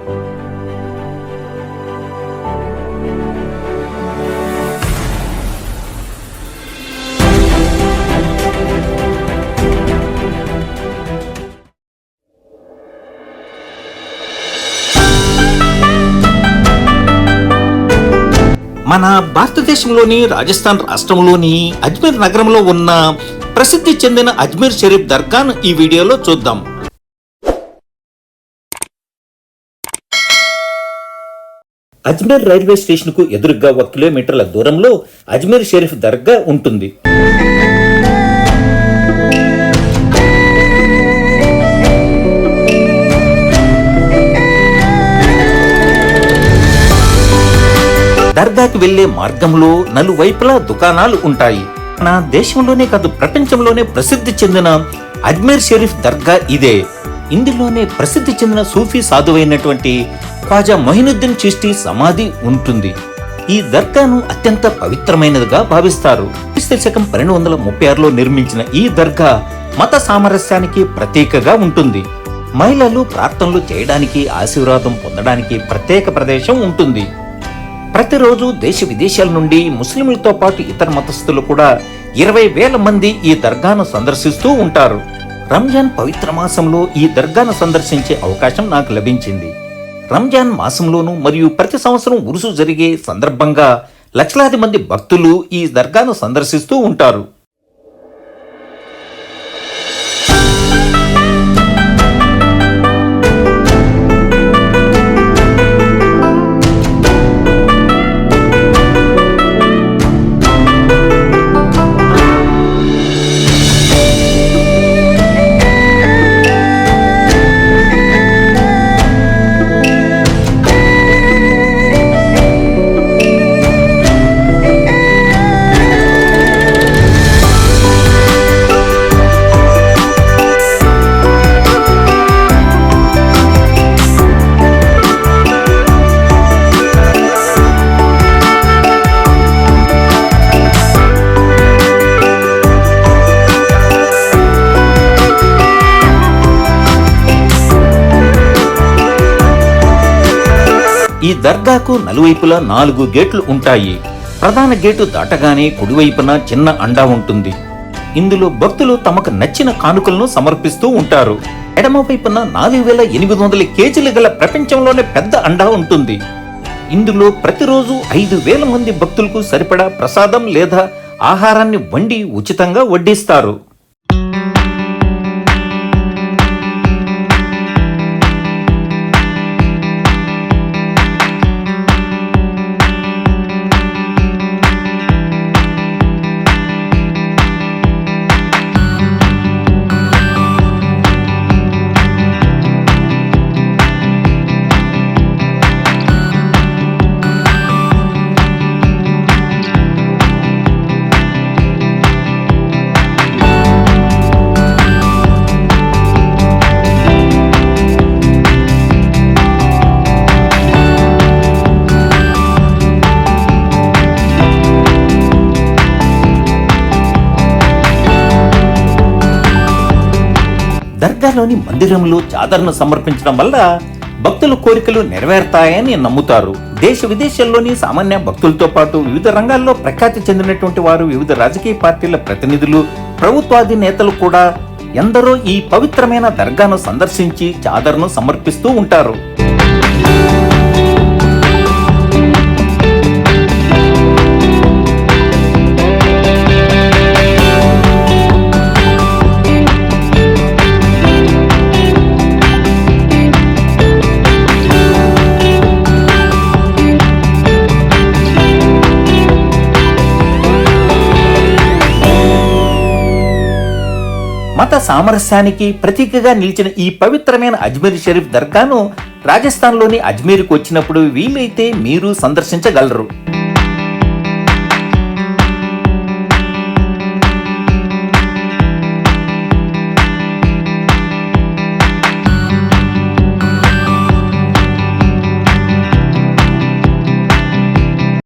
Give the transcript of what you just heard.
మన భారతదేశంలోని రాజస్థాన్ రాష్ట్రంలోని అజ్మీర్ నగరంలో ఉన్న ప్రసిద్ధి చెందిన అజ్మీర్ షరీఫ్ దర్గాను ఈ వీడియోలో చూద్దాం. అజ్మీర్ రైల్వే స్టేషన్ కు ఎదురుగా 1 కిలోమీటర్ల దూరంలో అజ్మీర్ షరీఫ్ దర్గా ఉంటుంది. దర్గాకి వెళ్లే మార్గంలో నలువైపులా దుకాణాలు ఉంటాయి. మన దేశంలోనే కాదు ప్రపంచంలోనే ప్రసిద్ధి చెందిన అజ్మీర్ షరీఫ్ దర్గా ఇదే. ఇందులోనే ప్రసిద్ధి చెందిన సూఫీ సాధువైనటువంటి ఖ్వాజా మొయినుద్దీన్ చిష్తి సమాధి ఉంటుంది. ఈ దర్గాను అత్యంత పవిత్రమైనదిగా భావిస్తారు. శకం 1236లో నిర్మించిన ఈ దర్గా మత సామరస్యానికి ప్రతీకగా ఉంటుంది. మహిళలు ప్రార్థనలు చేయడానికి, ఆశీర్వాదం పొందడానికి ప్రత్యేక ప్రదేశం ఉంటుంది. ప్రతిరోజు దేశ విదేశాల నుండి ముస్లింలతో పాటు ఇతర మతస్థులు కూడా 20,000 మంది ఈ దర్గాను సందర్శిస్తూ ఉంటారు. రంజాన్ పవిత్ర మాసంలో ఈ దర్గాను సందర్శించే అవకాశం నాకు లభించింది. రంజాన్ మాసంలోనూ మరియు ప్రతి సంవత్సరం ఉరుసు జరిగే సందర్భంగా లక్షలాది మంది భక్తులు ఈ దర్గాను సందర్శిస్తూ ఉంటారు. ఈ దర్గాకు నలువైపులా 4 గేట్లు ఉంటాయి. ప్రధాన గేటు దాటగానే కుడివైపున చిన్న అండా ఉంటుంది. ఇందులో భక్తులు తమకు నచ్చిన కానుకలను సమర్పిస్తూ ఉంటారు. ఎడమవైపున 4,800 కేజీలు గల ప్రపంచంలోనే పెద్ద అండా ఉంటుంది. ఇందులో ప్రతిరోజు 5,000 మంది భక్తులకు సరిపడా ప్రసాదం లేదా ఆహారాన్ని వండి ఉచితంగా వడ్డిస్తారు. దర్గాలోని మందిరంలో చాదర్ను సమర్పించడం వల్ల భక్తుల కోరికలు నెరవేరుతాయని నమ్ముతారు. దేశ విదేశాల్లోని సామాన్య భక్తులతో పాటు వివిధ రంగాల్లో ప్రఖ్యాతి చెందినటువంటి వారు, వివిధ రాజకీయ పార్టీల ప్రతినిధులు, ప్రభుత్వాధినేతలు కూడా ఎందరో ఈ పవిత్రమైన దర్గాను సందర్శించి చాదర్ను సమర్పిస్తూ ఉంటారు. మత సామరస్యానికి ప్రతీకగా నిలిచిన ఈ పవిత్రమైన అజ్మీర్ షరీఫ్ దర్గాను రాజస్థాన్లోని అజ్మీర్కు వచ్చినప్పుడు వీలైతే మీరు సందర్శించగలరు.